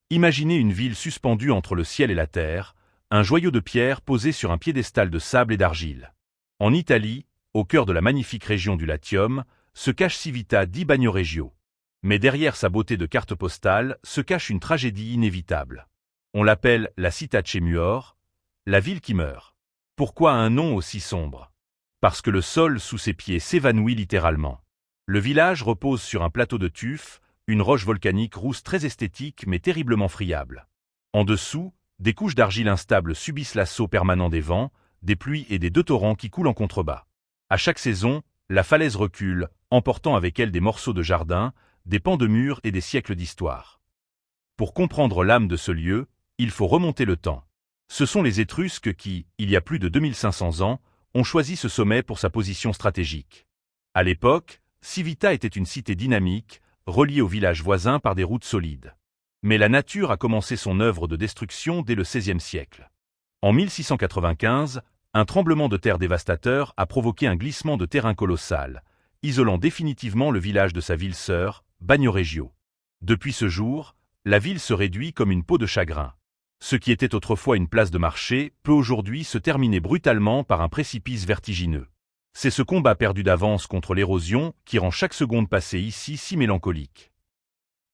Imaginez une ville suspendue entre le ciel et la terre, un joyau de pierre posé sur un piédestal de sable et d'argile. En Italie, au cœur de la magnifique région du Latium, se cache Civita di Bagnoregio. Mais derrière sa beauté de carte postale se cache une tragédie inévitable. On l'appelle la Città Muore, la ville qui meurt. Pourquoi un nom aussi sombre? Parce que le sol sous ses pieds s'évanouit littéralement. Le village repose sur un plateau de tuf, une roche volcanique rousse très esthétique mais terriblement friable. En dessous, des couches d'argile instable subissent l'assaut permanent des vents, des pluies et des deux torrents qui coulent en contrebas. À chaque saison, la falaise recule, emportant avec elle des morceaux de jardin, des pans de murs et des siècles d'histoire. Pour comprendre l'âme de ce lieu, il faut remonter le temps. Ce sont les Étrusques qui, il y a plus de 2500 ans, ont choisi ce sommet pour sa position stratégique. À l'époque, Civita était une cité dynamique, reliée aux villages voisins par des routes solides. Mais la nature a commencé son œuvre de destruction dès le XVIe siècle. En 1695, un tremblement de terre dévastateur a provoqué un glissement de terrain colossal, isolant définitivement le village de sa ville-sœur, Bagnoregio. Depuis ce jour, la ville se réduit comme une peau de chagrin. Ce qui était autrefois une place de marché peut aujourd'hui se terminer brutalement par un précipice vertigineux. C'est ce combat perdu d'avance contre l'érosion qui rend chaque seconde passée ici si mélancolique.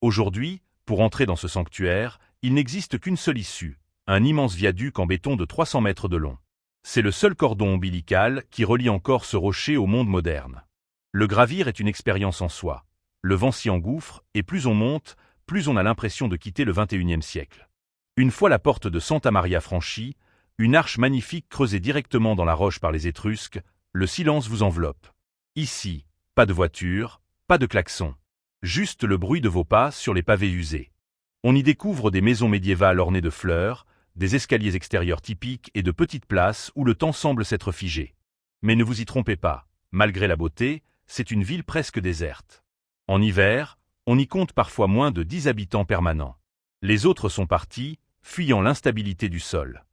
Aujourd'hui, pour entrer dans ce sanctuaire, il n'existe qu'une seule issue, un immense viaduc en béton de 300 mètres de long. C'est le seul cordon ombilical qui relie encore ce rocher au monde moderne. Le gravir est une expérience en soi. Le vent s'y engouffre, et plus on monte, plus on a l'impression de quitter le XXIe siècle. Une fois la porte de Santa Maria franchie, une arche magnifique creusée directement dans la roche par les Étrusques, le silence vous enveloppe. Ici, pas de voiture, pas de klaxon. Juste le bruit de vos pas sur les pavés usés. On y découvre des maisons médiévales ornées de fleurs, des escaliers extérieurs typiques et de petites places où le temps semble s'être figé. Mais ne vous y trompez pas, malgré la beauté, c'est une ville presque déserte. En hiver, on y compte parfois moins de 10 habitants permanents. Les autres sont partis, fuyant l'instabilité du sol.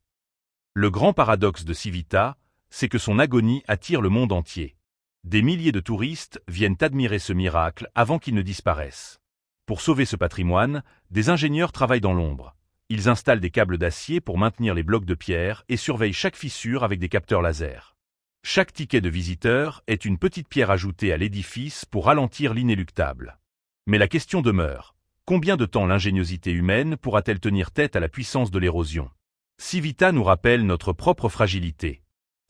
Le grand paradoxe de Civita, c'est que son agonie attire le monde entier. Des milliers de touristes viennent admirer ce miracle avant qu'il ne disparaisse. Pour sauver ce patrimoine, des ingénieurs travaillent dans l'ombre. Ils installent des câbles d'acier pour maintenir les blocs de pierre et surveillent chaque fissure avec des capteurs laser. Chaque ticket de visiteur est une petite pierre ajoutée à l'édifice pour ralentir l'inéluctable. Mais la question demeure. Combien de temps l'ingéniosité humaine pourra-t-elle tenir tête à la puissance de l'érosion? Civita nous rappelle notre propre fragilité.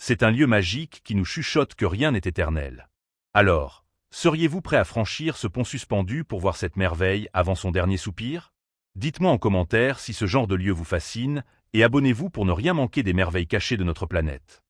C'est un lieu magique qui nous chuchote que rien n'est éternel. Alors, seriez-vous prêt à franchir ce pont suspendu pour voir cette merveille avant son dernier soupir? Dites-moi en commentaire si ce genre de lieu vous fascine et abonnez-vous pour ne rien manquer des merveilles cachées de notre planète.